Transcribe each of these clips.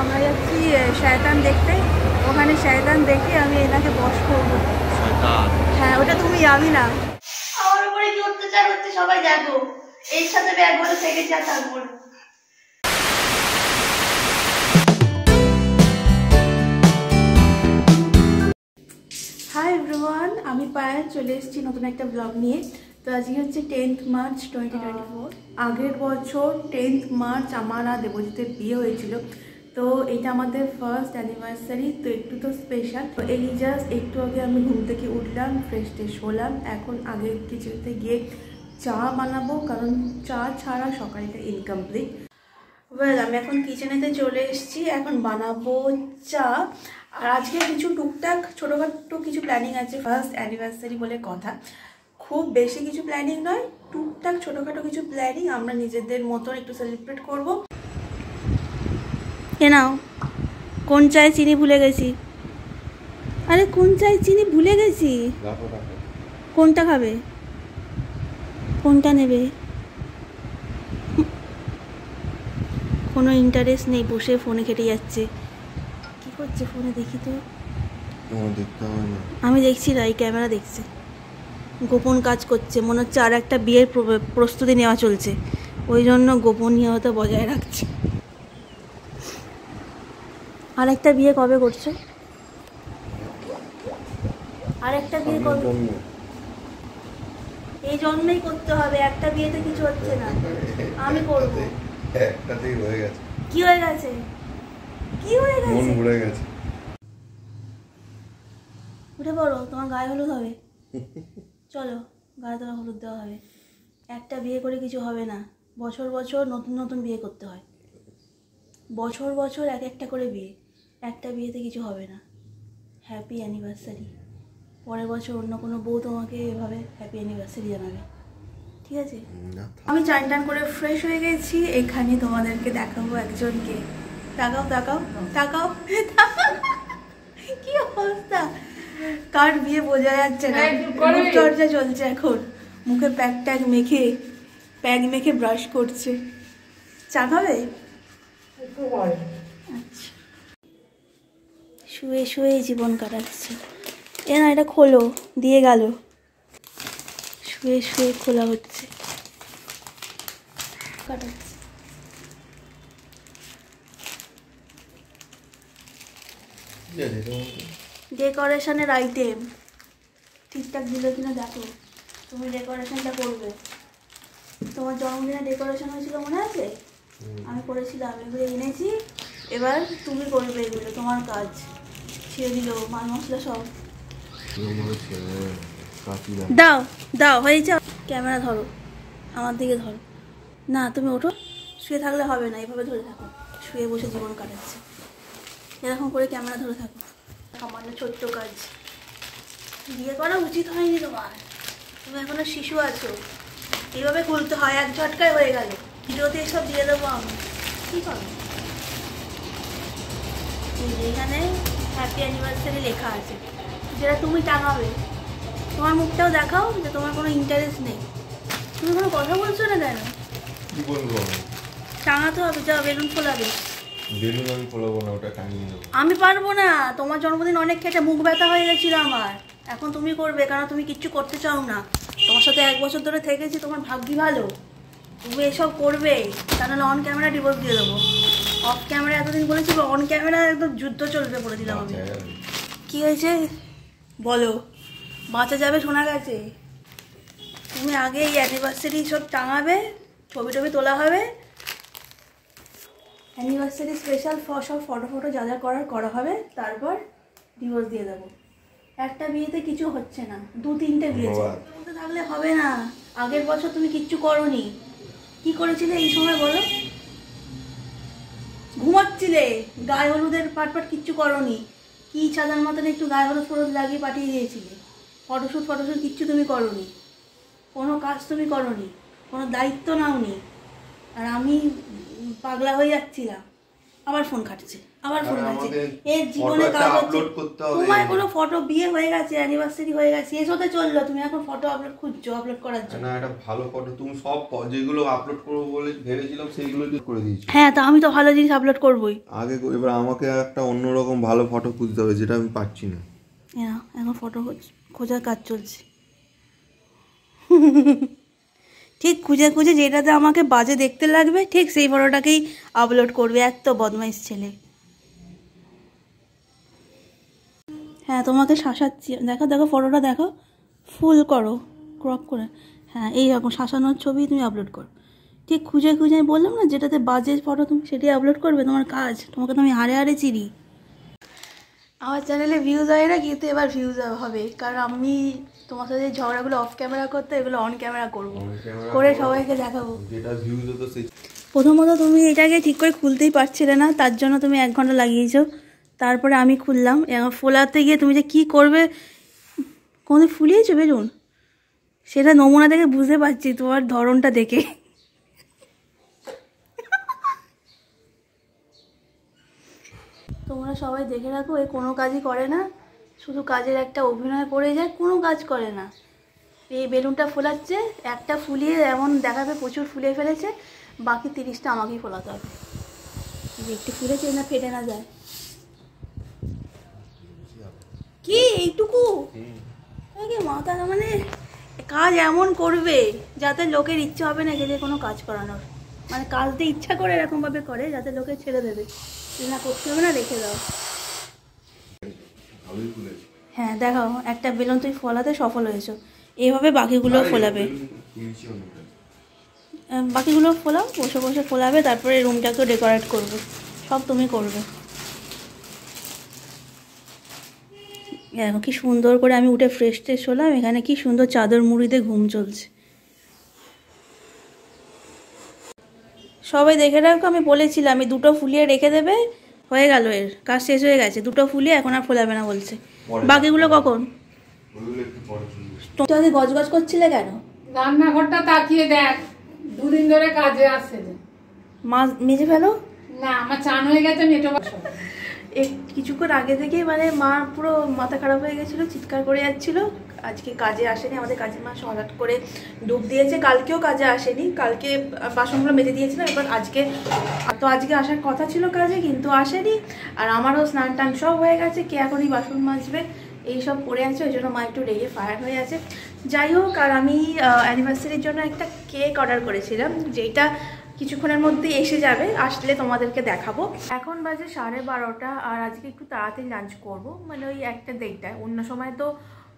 আমরা যাচ্ছি শয়তান দেখতে। ওখানে শয়তান দেখে আমি এনাকে বশ করবো। হ্যাঁ, ওটা তুমি যাবি না। আমার উপরে কি অত্যাচার হচ্ছে সবাই দেখো। এর সাথে ব্যাগ বলে থেকে যা থাকবো। হাই এভরিওয়ান, আমি পায়েল চলে এসেছি নতুন একটা ব্লগ নিয়ে। তো আজকে হচ্ছে 10th মার্চ 2024। আগের বছর 10th মার্চ আমার আর দেবজিতের বিয়ে হয়েছিল। তো এটা আমাদের ফার্স্ট অ্যানিভার্সারি, তো একটু তো স্পেশাল। তো এই জাস্ট একটু আগে আমি ঘুম থেকে উঠলাম, ফ্রেশ ট্রেশ হলাম। এখন আগে কিচেনতে গিয়ে চা বানাবো, কারণ চা ছাড়া সকালটা ইনকমপ্লিট। আমি এখন কিচেনেতে চলে এসেছি, এখন বানাবো চা। আর আজকে কিছু টুকটাক ছোটোখাটো কিছু প্ল্যানিং আছে, ফার্স্ট অ্যানিভার্সারি বলে কথা। খুব বেশি কিছু প্ল্যানিং নয়, টুকটাক ছোটোখাটো কিছু প্ল্যানিং, আমরা নিজেদের মতন একটু সেলিব্রেট করবো। এ নাও, কোন চায় চিনি ভুলে গেছি। আরে কোন চায় চিনি ভুলে গেছি। কোনটা খাবে, কোনটা নেবে? কোনো ইন্টারেস্ট নেই, বসে ফোনে কেটে যাচ্ছে। কি করছে ফোনে দেখি তো। আমি দেখছি না, এই ক্যামেরা দেখছে, গোপন কাজ করছে। মনে হচ্ছে আর একটা বিয়ের প্রস্তুতি নেওয়া চলছে, ওই জন্য গোপনীয়তা বজায় রাখছে। আর একটা বিয়ে কবে করছো? আর একটা বিয়ে কবে? এই জন্মেই করতে হবে, একটা বিয়েতে কিছু হচ্ছে না। আমি করবো। একটাতেই হয়ে গেছে। কি হয়ে গেছে? কি হয়ে গেছে? মন ভরে গেছে। উঠে পড়ো, তোমার গায়ে হলুদ হবে। চলো, গায়ে তোমার হলুদ দেওয়া হবে। একটা বিয়ে করে কিছু হবে না, বছর বছর নতুন নতুন বিয়ে করতে হয়। বছর বছর এক একটা করে বিয়ে, একটা বিয়েতে কিছু হবে না। Happy anniversary. পরের বছর অন্য কোনো বউ তোমাকে এভাবে হ্যাপি অ্যানিভার্সারি জানাবে, ঠিক আছে? আমি চান টান করে ফ্রেশ হয়ে গেছি। এখানে তোমাদেরকে দেখাবো একজনকে। তাকাও তাকাও তাকাও, কি অবস্থা। কার বিয়ে বোঝা যাচ্ছে না, চর্চা চলছে এখন। মুখে প্যাক মেখে ব্রাশ করছে। চা খাবে? আচ্ছা, শুয়ে শুয়ে জীবন কাটাচ্ছে। এ না, এটা খোলো, দিয়ে গেল। শুয়ে শুয়ে খোলা হচ্ছে, কাটাচ্ছে। ডেকোরেশনের আইটেম ঠিকঠাক দিল কিনা দেখো। তুমি ডেকোরেশনটা করবে। তোমার জন্মদিনে ডেকোরেশন হয়েছিল মনে আছে? আমি করেছিলাম, এগুলো এনেছি। এবার তুমি করবে, এগুলো তোমার কাজ। ছেড়ে দিল মাল মশলা সব। দাও দাও, হয়ে যাও। ক্যামেরা ধরো, আমার দিকে ধরো। না, তুমি ওঠো। শুয়ে থাকলে হবে না, এইভাবে ধরে থাকো। শুয়ে বসে জীবন কাটাচ্ছে, এরকম করে ক্যামেরা ধরে থাকো। সামান্য ছোট্ট কাজ। বিয়ে করা উচিত হয়নি তোমার, তুমি এখনো শিশু আছো। এইভাবে খুলতে হয়, এক ঝটকায় হয়ে গেল। ভিডিওতে এসব দিয়ে দেবো আমি। কী করো? এখানে হ্যাপি অ্যানিভার্সারি লেখা আছে, যেটা তুমি টাঙাবে। তোমার মুখটাও দেখাও যে তোমার কোনো ইন্টারেস্ট নেই। তুমি কোনো কথা বলছো না কেন? কি বলবো? টাঙাতে হবে, যাও বেলুন ফোলাবে। বেলুন আমি ফোলাবো না, ওটা টাঙিয়ে দেবো। আমি পারবো না, তোমার জন্মদিন অনেক কেটে মুখ ব্যথা হয়ে গেছিল আমার। এখন তুমি করবে, কারণ তুমি কিচ্ছু করতে চাও না। তোমার সাথে 1 বছর ধরে থেকেছি, তোমার ভাগ্যি ভালো। তুমি এসব করবে, তা নাহলে অন ক্যামেরা ডিভোর্স দিয়ে দেবো। অফ ক্যামেরা এতদিন বলেছি, অন ক্যামেরা একদম যুদ্ধ চলবে বলে দিলাম আমি। কি হয়েছে বলো? বাঁচা যাবে শোনা গেছে। তুমি আগে এই অ্যানিভার্সারি সব টাঙাবে, ছবি টবি তোলা হবে। অ্যানিভার্সারি স্পেশাল সব ফটো যা যা করা হবে, তারপর ডিভোর্স দিয়ে দেবো। একটা বিয়েতে কিছু হচ্ছে না, 2-3টে বিয়ে বলতে থাকলে হবে না। আগের বছর তুমি কিচ্ছু করোনি। কি করেছিলে এই সময় বলো? ঘুমাচ্ছিলে, গায়ে হলুদের পাট কিচ্ছু করোনি। কি সাধারণ মতন একটু গায়ে হলুদ ফলুদ লাগিয়ে পাঠিয়ে দিয়েছিলে। ফটোশ্যুট কিচ্ছু তুমি করোনি। কোনো কাজ তুমি করোনি, কোনো দায়িত্ব নাওনি। আর আমি পাগলা হয়ে যাচ্ছিলাম। আবার ফোন কাটছে, আবার ফোন কাটছে। এর জীবনে কাজ হচ্ছে তোমার কোনো ফটো, বিয়ে হয়ে গেছে, অ্যানিভার্সারি হয়ে গেছে, শেষ হতে চললো, তুমি এখন ফটো আপলোড খুঁজছো আপলোড করার জন্য। না, এটা ভালো ফটো, তুমি সব যেগুলো আপলোড করবো বলে ভেবেছিলাম সেইগুলো করে দিয়েছি। হ্যাঁ, তো আমি তো ভালো জিনিস আপলোড করবোই আগে। এবার আমাকে একটা অন্যরকম ভালো ফটো খুঁজতে হবে, যেটা আমি পাচ্ছি না। হ্যাঁ, এখন ফটো খোঁজার কাজ চলছে। ঠিক খুঁজে খুঁজে যেটাতে আমাকে বাজে দেখতে লাগবে ঠিক সেই ফটোটাকেই আপলোড করবে। এত বদমাইশ ছেলে। হ্যাঁ, তোমাকে শাসাচ্ছি, দেখো দেখো ফটোটা দেখো, ফুল করো, ক্রপ করে। হ্যাঁ, এইরকম শাসানোর ছবি তুমি আপলোড করো। ঠিক খুঁজে খুঁজে আমি বললাম না, যেটাতে বাজে ফটো তুমি সেটাই আপলোড করবে, তোমার কাজ। তোমাকে তো আমি হারে হারে চিনি। আমার চ্যানেলে ভিউজ হয় না, কিন্তু এবার ভিউজ হবে, কারণ আমি তোমার সাথে ঝগড়াগুলো অফ ক্যামেরা করতে, এগুলো অন ক্যামেরা করবো, করে সবাইকে দেখাবো। প্রথমত তুমি এটাকে ঠিক করে খুলতেই পারছিলে না, তার জন্য তুমি 1 ঘন্টা লাগিয়েছো। তারপরে আমি খুললাম, এখন ফোলাতে গিয়ে তুমি যে কী করবে, কোনোদিন ফুলিয়েছো বেলুন? সেটা নমুনা দেখে বুঝতে পারছি তোমার ধরনটা দেখে। তোমরা সবাই দেখে রাখো, এ কোনো কাজই করে না, শুধু কাজের একটা অভিনয় করে যায়, কোনো কাজ করে না। এই বেলুনটা ফোলাচ্ছে, একটা ফুলিয়ে এমন দেখাবে প্রচুর ফুলিয়ে ফেলেছে, বাকি 30টা আমাকেই ফোলাতে হবে। একটু ফুলেছে না, ফেটে না যায়। কি এইটুকু মাথা, মানে কাজ এমন করবে যাতে লোকের ইচ্ছা হবে না একে কোনো কাজ করানোর, মানে কাজতে ইচ্ছা করে এরকমভাবে করে যাতে লোকে ছেড়ে দেবে, না করতে হবে না, রেখে দাও। হ্যাঁ, দেখাও একটা বেলুন তুই ফলাতে সফল হয়েছো, এইভাবে বাকিগুলো ফোলাবে। বাকিগুলো ফোলাও, বসে বসে ফোলাবে, তারপরে রুমটাকেও ডেকোরেট করবে, সব তুমি করবে। দেখো কি সুন্দর করে আমি উঠে ফ্রেশ ট্রেশ হলাম, এখানে কি সুন্দর চাদর মুড়িতে ঘুম চলছে। সবাই দেখে রাখো, আমি বলেছিলাম আমি 2টো ফুলিয়ে রেখে দেবে, হয়ে গেল, এর কাজ শেষ হয়ে গেছে। 2টো ফুলিয়ে এখন আর ফোলাবে না বলছে। বাকিগুলো কখন? তুমি গজগজ করছিলে কেন? রান্নাঘরটা তাকিয়ে দেখ, 2 দিন ধরে কাজে আসছে না। মা মেজে ফেলো না, আমার চান হয়ে গেছে, নেটো কিছুক্ষণ আগে থেকেই, মানে মা পুরো মাথা খারাপ হয়ে গেছিলো, চিৎকার করে যাচ্ছিলো। আজকে কাজে আসেনি, আমাদের কাজের মা হঠাৎ করে ডুব দিয়েছে। কালকেও কাজে আসেনি, কালকে বাসনগুলো মেজে দিয়েছিলাম। এবার আজকে আসার কথা ছিল কাজে, কিন্তু আসেনি। আর আমারও স্নান টান সব হয়ে গেছে, কে এখনই বাসন মাজবে এইসব পড়ে আছে, ওই জন্য মা একটু রেগে ফায়ার হয়ে আছে। যাই হোক, আর আমি অ্যানিভার্সারির জন্য একটা কেক অর্ডার করেছিলাম, যেটা কিছুক্ষণের মধ্যে এসে যাবে, আসলে তোমাদেরকে দেখাবো। এখন বাজে 12:30, আর আজকে একটু তাড়াতাড়ি লাঞ্চ করব, মানে ওই 1-1:30টায়। অন্য সময় তো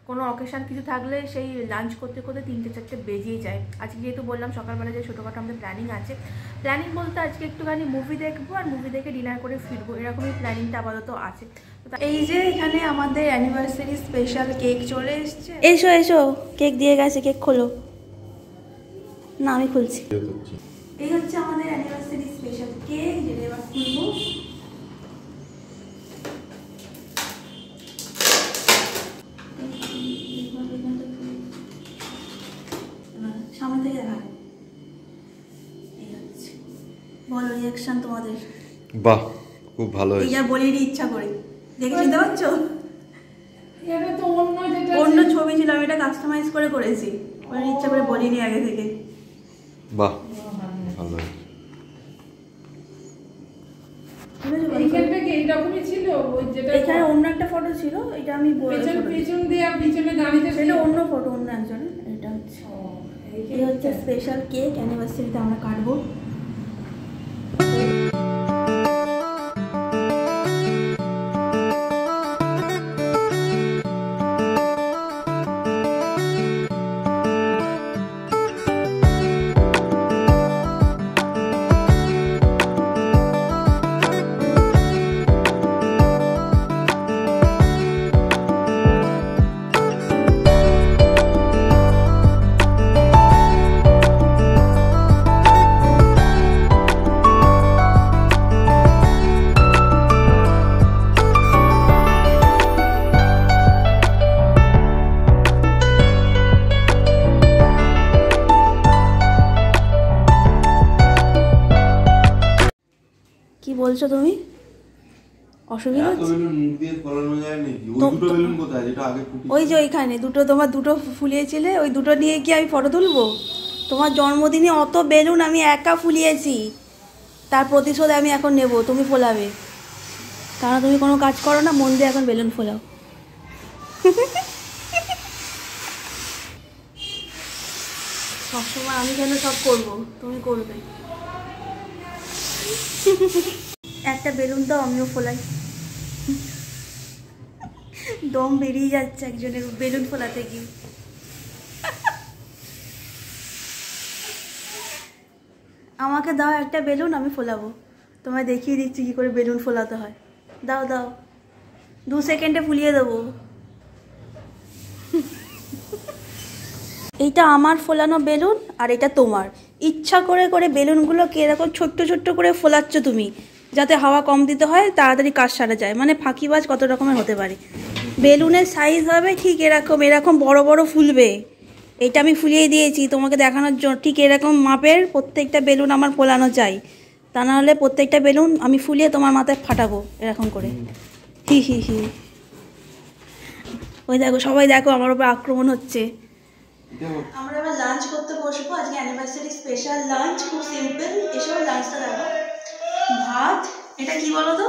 কোনো অকেশান কিছু থাকলে সেই লাঞ্চ করতে করতে 3-4 বেজেই যায়। আজকে যেহেতু বললাম সকালবেলা যে ছোটোখাটো আমাদের প্ল্যানিং আছে, প্ল্যানিং বলতে আজকে একটুখানি মুভি দেখবো, আর মুভি দেখে ডিনার করে ফিরবো, এরকমই প্ল্যানিংটা আপাতত আছে। এই যে এখানে আমাদের অ্যানিভার্সারি স্পেশাল কেক চলে এসছে। এসো এসো, কেক দিয়ে গেছে, কেক খোলো না, আমি খুলছি। এই হচ্ছে আমাদের অ্যানিভার্সারি স্পেশাল কেক, যেটা এবার খুলবো। সামনে থেকে দেখা, বলো রিয়াকশন তোমাদের। বাহ, খুব ভালো হয়েছে। এটা বলিনি ইচ্ছা করে, দেখে চিনতে পারছো? এটা তো অন্য ছবি ছিল, আমি এটা কাস্টমাইজ করে করেছি, ওর ইচ্ছা করে বলিনি আগে থেকে। বাহ, ভালো হয়েছে। এখানে অন্য একটা ফটো ছিল, এটা আমি পেছন দিয়ে পিছনে দাঁড়িয়ে, সেটা অন্য ফটো, অন্য একজনের। এটা হচ্ছে, এই হচ্ছে স্পেশাল কেক, অ্যানিভার্সারিতে আমরা কাটবো। কি বলছো তুমি? অসুবিধা হচ্ছে? মুখ দিয়ে ফলানো যায় নাকি? ওই দুটো বেলুন কোথায় যেটা আগে ফুটিয়েছিলে? ওই যে ওইখানে দুটো, তোমার দুটো ফুলিয়েছিলে, ওই দুটো নিয়ে কি আমি ফটো তুলবো? তোমার জন্মদিনে অত বেলুন আমি একা ফুলিয়েছি, তার প্রতিশোধ আমি এখন নেব। তুমি ফোলাবে, কারণ তুমি কোনো কাজ করো না, মন দিয়ে এখন বেলুন ফোলাও। সবসময় আমি কেন সব করবো, তুমি করবে। একটা বেলুন দাও, আমিও ফোলাই। দম বেরিয়ে যাচ্ছে একজনের বেলুন ফোলাতে গিয়ে। আমাকে দাও একটা বেলুন, আমি ফোলাবো। তোমায় দেখিয়ে দিচ্ছি কি করে বেলুন ফোলাতে হয়। দাও দাও, 2 সেকেন্ডে ফুলিয়ে দেবো। এইটা আমার ফোলানো বেলুন আর এটা তোমার। ইচ্ছা করে করে বেলুনগুলোকে এরকম ছোট্ট ছোট্ট করে ফোলাচ্ছ তুমি, যাতে হাওয়া কম দিতে হয়, তাড়াতাড়ি কাজ সারা যায়। মানে ফাঁকিবাজ কত রকমের হতে পারে। বেলুনের সাইজ হবে ঠিক এরকম, এরকম বড় বড় ফুলবে। এটা আমি ফুলিয়ে দিয়েছি তোমাকে দেখানোর জন্য, ঠিক এরকম মাপের প্রত্যেকটা বেলুন আমার ফোলানো চাই। তা নাহলে প্রত্যেকটা বেলুন আমি ফুলিয়ে তোমার মাথায় ফাটাবো এরকম করে। হি হি হি। ওই দেখো, সবাই দেখো আমার উপর আক্রমণ হচ্ছে। আমরা এবার লাঞ্চ করতে বসবো। আজকে অ্যানিভার্সারি স্পেশাল লাঞ্চ, খুব সিম্পল। এসব লাঞ্চটা দেখো, ভাত, এটা কি বলো তো,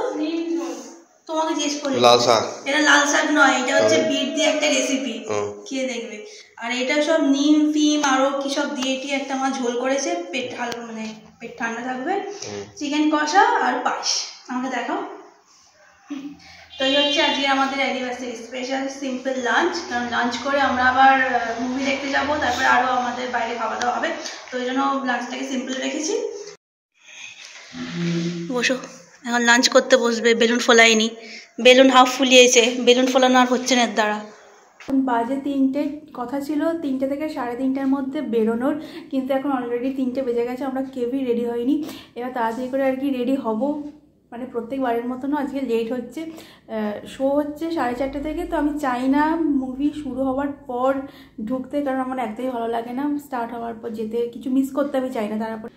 তোমাকে জিজ্ঞেস করি। লাল শাক। এটা লাল শাক নয়, এটা হচ্ছে বিট দিয়ে একটা রেসিপি, খেয়ে দেখবে। আর এটা সব নিম ফিম আরো কি সব দিয়ে টিয়ে একটা আমার ঝোল করেছে, পেট হালকা মানে পেট ঠান্ডা থাকবে। চিকেন কষা আর পায়েস। আমাকে দেখাও। তো এই হচ্ছে আজকে আমাদের অ্যানিভার্সারি স্পেশাল সিম্পল লাঞ্চ। কারণ লাঞ্চ করে আমরা আবার মুভি দেখতে যাব, তারপরে আরও আমাদের বাইরে খাওয়া দাওয়া হবে। তো এই জন্য লাঞ্চটাকে সিম্পল রেখেছি। বসো, এখন লাঞ্চ করতে বসবে। বেলুন ফোলাইনি, বেলুন হাফ ফুলিয়েছে, বেলুন ফোলানো আর হচ্ছে না এর দ্বারা। এখন বাজে 3টে, কথা ছিল 3টে থেকে 3:30টার মধ্যে বেরোনোর, কিন্তু এখন অলরেডি 3টে বেজে গেছে। আমরা কেউই রেডি হয়নি। এবার তাড়াতাড়ি করে আর কি রেডি হব। মানে প্রত্যেকবারের মতনও আজকে লেট হচ্ছে। শো হচ্ছে 4:30 থেকে। তো আমি চাই না মুভি শুরু হওয়ার পর ঢুকতে, কারণ আমার একদমই ভালো লাগে না স্টার্ট হওয়ার পর যেতে, কিছু মিস করতে আমি চাই না। তারপর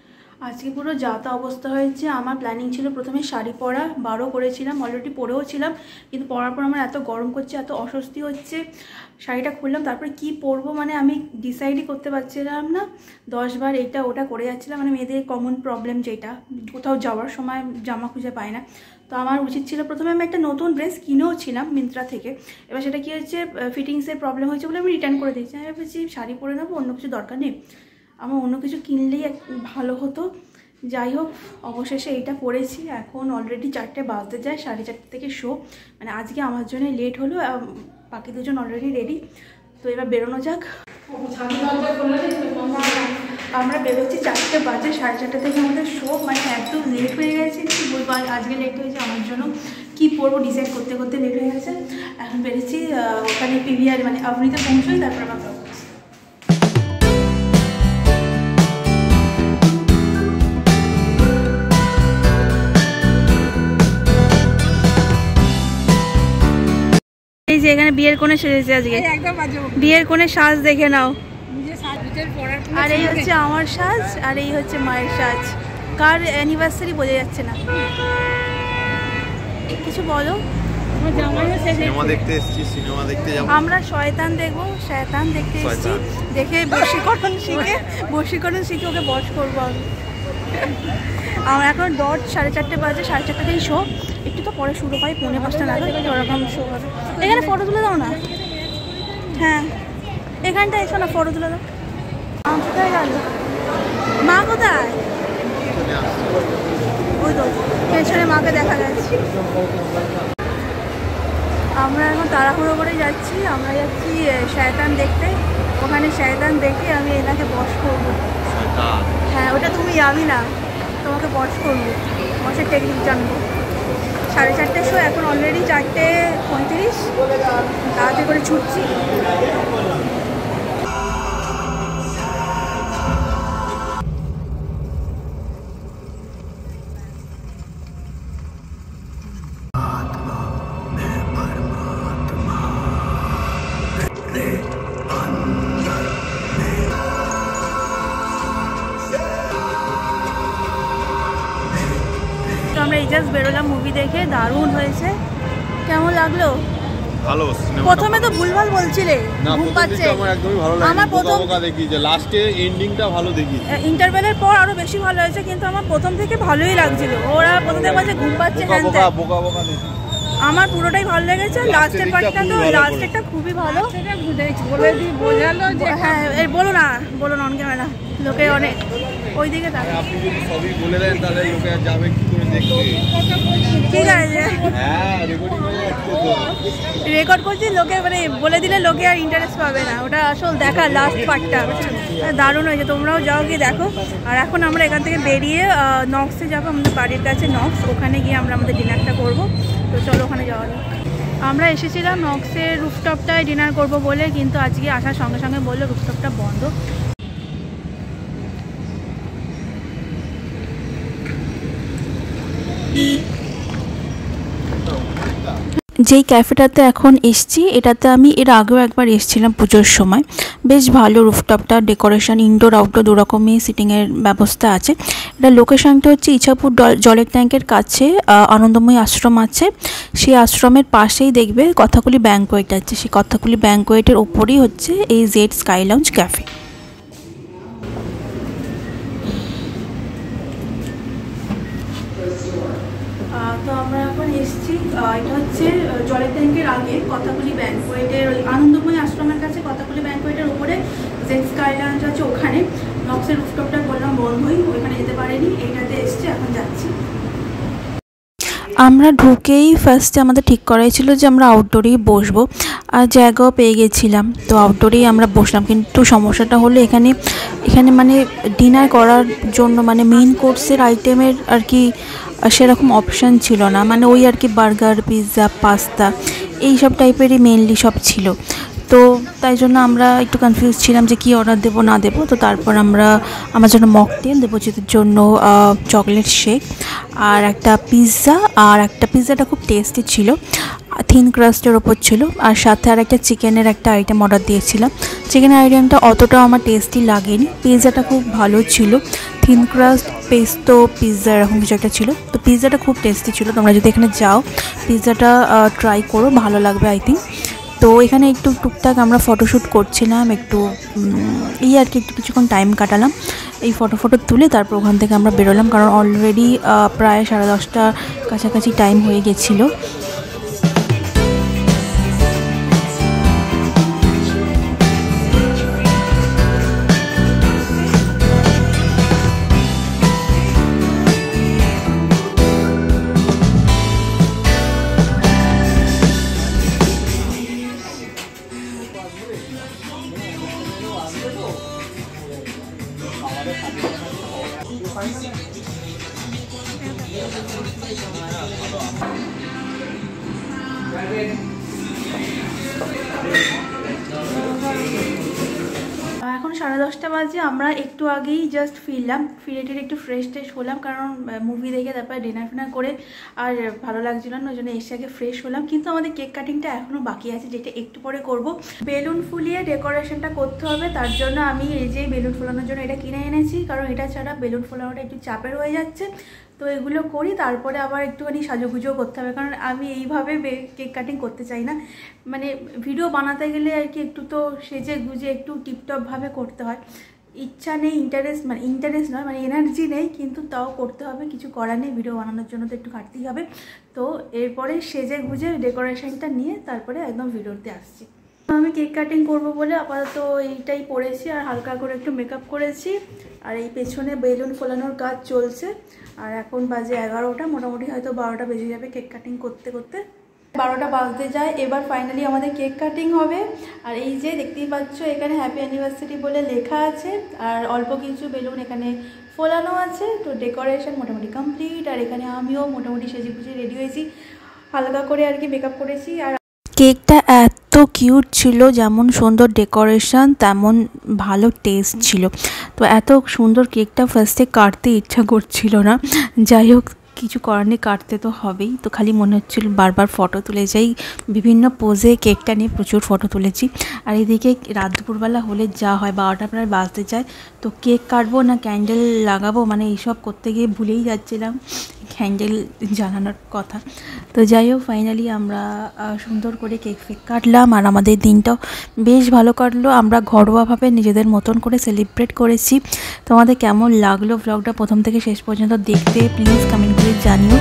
আজকে পুরো যাতা অবস্থা হয়েছে। আমার প্ল্যানিং ছিল প্রথমে শাড়ি পরা, 12 করেছিলাম, অলরেডি পরেও ছিলাম, কিন্তু পরার পর আমার এত গরম করছে, এত অস্বস্তি হচ্ছে। শাড়িটা খুললাম, তারপরে কি পরবো মানে আমি ডিসাইডই করতে পারছিলাম না। 10 বার এটা ওটা করে যাচ্ছিলাম। মানে মেয়েদের কমন প্রবলেম যেটা, কোথাও যাওয়ার সময় জামা খুঁজে পায় না। তো আমার উচিত ছিল প্রথমে আমি একটা নতুন ড্রেস কিনেও ছিলাম মিন্ত্রা থেকে। এবার সেটা কী হচ্ছে, ফিটিংসের প্রবলেম হয়েছে বলে আমি রিটার্ন করে দিয়েছি। আমি ভেবেছি শাড়ি পরে নেবো, অন্য কিছু দরকার নেই, আমার অন্য কিছু কিনলেই ভালো হতো। যাই হোক, অবশেষে এইটা পরেছি। এখন অলরেডি 4টে বাজতে যায়, 4:30 থেকে শো। মানে আজকে আমার জন্য লেট হলো, বাকি দুজন অলরেডি রেডি। তো এবার বেরোনো যাক। আমরা বেরোচ্ছি 4টে বাজে, 4:30 থেকে আমাদের শো। মানে একদম লেট হয়ে গেছে, কি বলবো, আজকে লেট হয়েছে আমার জন্য। কী পরবো ডিসাইড করতে করতে লেট হয়ে গেছে। এখন বেরোচ্ছি, ওখানে পিভিআর মানে আপনিতে পৌঁছোই, তারপর আমরা এই যে এখানে বিয়ের কোণে সেজেছে আজকে। বিয়ের কোণে সাজ দেখে নাও। আর এই হচ্ছে আমার সাজ, আর এই হচ্ছে মায়ের সাজ। কার অ্যানিভার্সারি বোঝা যাচ্ছে না। কিছু বলো। সিনেমা দেখতে এসেছি, সিনেমা দেখতে যাব। আমরা শয়তান দেখবো, শয়তান দেখতে এসেছি। দেখে বশীকরণ শিখে ওকে বশ করবো আমি। আমার এখন ডট 4:30 বাজে, 4:30 থেকেই শো। একটু তো পরে শুরু হয়, 4:45 নাগাদ ওরকম শো হবে। এখানে ফটো তুলে দাও না। হ্যাঁ, এখানটা এসো না, ফটো তুলে দাও। কোথায় গেল মা? কোথায়? ওই তো পেছনে মাকে দেখা যাচ্ছে। আমরা এখন তাড়াহুড়ো করে যাচ্ছি। আমরা যাচ্ছি শয়তান দেখতে। ওখানে শয়তান দেখে আমি এনাকে বশ করবো। হ্যাঁ, ওটা তুমি যাবি না, তোমাকে বশ করবো, বসের টেকনিক জানবো। 4:30 শো, এখন অলরেডি 4:35। তাড়াতাড়ি করে ছুটছি। আমরা এই জাস্ট বেরোলাম মুভি দেখে, দারুণ হয়েছে। কেমন লাগলো? ভালো। প্রথমে তো ভুলভাল বলছিলে, ঘুম পাচ্ছে। আমার একদমই ভালো লাগে। আমার প্রথম দেখিয়েছে, লাস্টে এন্ডিংটা ভালো দেখিয়েছে। ইন্টারভেলের পর আরো বেশি ভালো হয়েছে, কিন্তু আমার প্রথম থেকে ভালোই লাগছিল। ওরা প্রথম থেকে বলছে ঘুম পাচ্ছে, বোকা বোকা দেখি। আমার পুরোটাই ভালো লেগেছে। লাস্টের পার্টটা তো লাস্টেরটা খুবই ভালো। বোঝালো যে হ্যাঁ বলো না অন ক্যামেরা, লোকে অনেক ওইদিকে থাকে। আপনি যদি সবই বলে দেন তাহলে লোকে আর যাবে কি করে দেখতে। ঠিক আছে, হ্যাঁ রেকর্ড করছি, লোকে মানে বলে দিলে লোকে আর ইন্টারেস্ট পাবে না। ওটা আসল দেখা লাস্ট পার্টটা দারুণ হয়েছে, তোমরাও যাও গিয়ে দেখো। আর এখন আমরা এখান থেকে বেরিয়ে নক্সে যাবো, আমাদের বাড়ির কাছে নক্স, ওখানে গিয়ে আমরা আমাদের ডিনারটা করবো। তো চলো ওখানে যাওয়া যাক। আমরা এসেছিলাম নক্সের রুফটপটায় ডিনার করব বলে, কিন্তু আজকে আসার সঙ্গে সঙ্গে বললো রুফটপটা বন্ধ। যেই ক্যাফেটাতে এখন এসছি, এটাতে আমি এর আগেও একবার এসেছিলাম পুজোর সময়। বেশ ভালো রুফটপটা, ডেকোরেশন, ইনডোর আউটডোর দুরকমই সিটিংয়ের ব্যবস্থা আছে। এটা লোকেশনটা হচ্ছে ইছাপুর জলের ট্যাঙ্কের কাছে আনন্দময়ী আশ্রম আছে, সেই আশ্রমের পাশেই দেখবে কথাকুলি ব্যাংকোয়েট আছে। সেই কথাকুলি ব্যাংকোয়েটের ওপরেই হচ্ছে এই জেড স্কাই লাউঞ্জ ক্যাফে। তো আমরা এখন এসেছি, এটা হচ্ছে জলের ট্যাঙ্কের আগে কথাকুলি ব্যাংকোয়েটের, ওই আনন্দময়ী আশ্রমের কাছে কথাকুলি ব্যাংকোয়েটের উপরে জেড স্কাই লাউঞ্জ আছে, ওখানে। নক্সের রুফটপটা বললাম বন্ধই, ওইখানে যেতে পারিনি, এইটাতে এসছি, এখন যাচ্ছি। আমরা ঢুকেই ফার্স্টে আমাদের ঠিক করাই ছিল যে আমরা আউটডোরেই বসবো, আর জায়গাও পেয়ে গেছিলাম, তো আউটডোরেই আমরা বসলাম। কিন্তু সমস্যাটা হলো এখানে মানে ডিনার করার জন্য মানে মেইন কোর্সের আইটেমের আর কি সেরকম অপশান ছিল না, মানে ওই আর কি বার্গার, পিৎজা, পাস্তা এইসব টাইপেরই মেনলি সব ছিল। তো তাই জন্য আমরা একটু কনফিউজ ছিলাম যে কী অর্ডার দেবো না দেবো। তো তারপর আমার জন্য মকটেল, দেবজিতের জন্য চকলেট শেক, আর একটা পিৎজা, আর একটা পিৎজাটা খুব টেস্টি ছিল, থিন ক্রাস্টের ওপর ছিল, আর সাথে আর একটা চিকেনের একটা আইটেম অর্ডার দিয়েছিলাম। চিকেনের আইটেমটা অতটাও আমার টেস্টি লাগেনি, পিৎজাটা খুব ভালো ছিল, থিন ক্রাস্ট পেস্তো পিৎজা এরকম কিছু একটা ছিল। তো পিৎজাটা খুব টেস্টি ছিল, তোমরা যদি এখানে যাও পিৎজাটা ট্রাই করো, ভালো লাগবে আই থিঙ্ক। তো এখানে একটু টুকটাক আমরা ফটোশ্যুট করছিলাম, একটু এই আর কি একটু কিছুক্ষণ টাইম কাটালাম, এই ফটো তুলে তারপর ওখান থেকে আমরা বেরোলাম, কারণ অলরেডি প্রায় 10:30টার কাছাকাছি টাইম হয়ে গেছিলো। এখন 10:30 বাজে, আমরা একটু আগেই জাস্ট ফিরলাম, ফিরে একটু ফ্রেশ হলাম, কারণ মুভি দেখে তারপরে ডিনার করে আর ভালো লাগছিল না, ওই জন্য এসে আগে ফ্রেশ হলাম। কিন্তু আমাদের কেক কাটিংটা এখনও বাকি আছে, যেটা একটু পরে করব। বেলুন ফুলিয়ে ডেকোরেশনটা করতে হবে, তার জন্য আমি এই যে বেলুন ফোলানোর জন্য এটা কিনে এনেছি, কারণ এটা ছাড়া বেলুন ফোলানোটা একটু চাপের হয়ে যাচ্ছে। তো এগুলো করি, তারপরে আবার একটুখানি সাজুগুজোও করতে হবে, কারণ আমি এইভাবে কেক কাটিং করতে চাই না। মানে ভিডিও বানাতে গেলে আর কি একটু তো সেজে গুজে একটু টিপটপভাবে করতে হয়। ইচ্ছা নেই, ইন্টারেস্ট নয়, মানে এনার্জি নেই, কিন্তু তাও করতে হবে, কিছু করার নেই, ভিডিও বানানোর জন্য তো একটু কাটতেই হবে। তো এরপরে সেজে গুজে ডেকোরেশনটা নিয়ে তারপরে একদম ভিডিওতে আসছি। আমি কেক কাটিং করব বলে আপাতত এইটাই পরেছি, আর হালকা করে একটু মেকআপ করেছি, আর এই পেছনে বেলুন ফোলানোর কাজ চলছে। আর এখন বাজে 11টা, মোটামুটি হয়তো 12টা বেজে যাবে কেক কাটিং করতে করতে। 12টা বাজতে যায়, এবার ফাইনালি আমাদের কেক কাটিং হবে। আর এই যে দেখতেই পাচ্ছ এখানে হ্যাপি অ্যানিভার্সারি বলে লেখা আছে, আর অল্প কিছু বেলুন এখানে ফোলানো আছে। তো ডেকোরেশন মোটামুটি কমপ্লিট, আর এখানে আমিও মোটামুটি সেজে গুজে রেডি হয়েছি, হালকা করে আর কি মেকআপ করেছি। আর কেকটা এত কিউট ছিল, যেমন সুন্দর ডেকোরেশন তেমন ভালো টেস্ট ছিল। তো এত সুন্দর কেকটা ফার্স্টে কাটতে ইচ্ছা করছিল না, যাই হোক কিছু করার নেই, কাটতে তো হবেই। তো খালি মনে হচ্ছিল বারবার ফটো তুলে যাই, বিভিন্ন পোজে কেকটা নিয়ে প্রচুর ফটো তুলেছি। আর এদিকে রাত দুপুরবেলা হলে যা হয়, 12টা প্রায় বাজতে যায়, তো কেক কাটবো না ক্যান্ডেল লাগাবো, মানে এইসব করতে গিয়ে ভুলেই যাচ্ছিলাম ক্যান্ডেল জ্বালানোর কথা। তো যাই হোক, ফাইনালি আমরা সুন্দর করে কেক ফেক কাটলাম, আর আমাদের দিনটাও বেশ ভালো কাটলো। আমরা ঘরোয়াভাবে নিজেদের মতন করে সেলিব্রেট করেছি। তোমাদের কেমন লাগলো ব্লগটা প্রথম থেকে শেষ পর্যন্ত দেখতে প্লিজ কমেন্ট করে জানিও।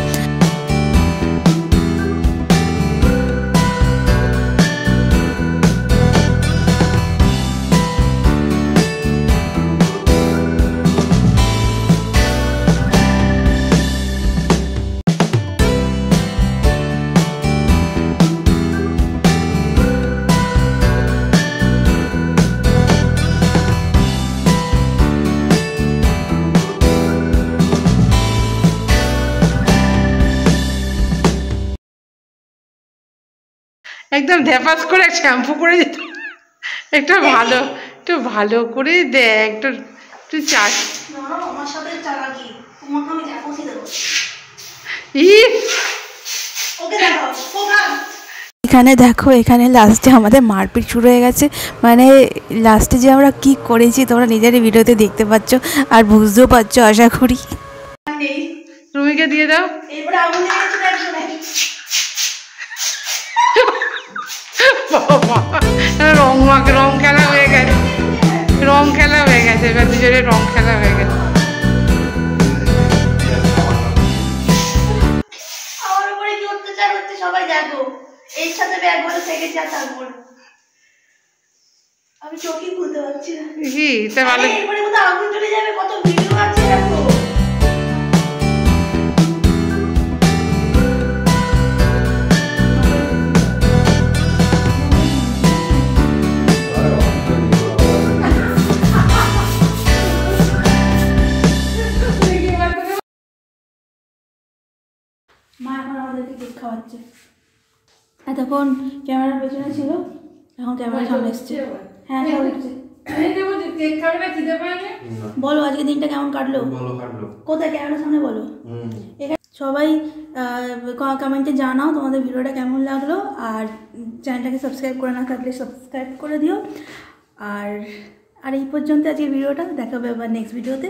একদম ধেপাস করে শ্যাম্পু করে দিত, একটু ভালো করে দেখ, একটু চাস। আমার সাথে চালাকি, তোমাকে আমি দেখোছি দেবো। ওকে দেখো, এখানে দেখো, এখানে লাস্টে আমাদের মারপিট শুরু হয়ে গেছে। মানে লাস্টে যে আমরা কি করেছি তোমরা নিজের ভিডিওতে দেখতে পাচ্ছ আর বুঝতেও পারছো আশা করি। রুমিকে দিয়ে দাও। এরপরে আগুন লেগেছিল একজনে। রং খেলা হয়ে গেছে, এবার দুজনে রং খেলা হয়ে গেছে। আমার উপরে কি অত্যাচার হচ্ছে সবাই দেখো। এর সাথে একবারে থেকে যা তারপর আমি চোখই খুলতে পারছি না। কি তা ভালো, এরপরে মতো আগুন চলে যাবে, কত ভিডিও আছে দেখো। মা এখন আমাদেরকে কেক খাওয়াচ্ছে। এতক্ষণ ক্যামেরার পেছনে ছিল, এখন ক্যামেরার সামনে এসছে। হ্যাঁ সব এসছে। বলো আজকে দিনটা কেমন কাটলো? কোথায় ক্যামেরার সামনে বলো। সবাই কমেন্টে জানাও তোমাদের ভিডিওটা কেমন লাগলো, আর চ্যানেলটাকে সাবস্ক্রাইব করে না থাকলে সাবস্ক্রাইব করে দিও। আর এই পর্যন্ত আজকের ভিডিওটা, দেখা হবে আবার নেক্সট ভিডিওতে।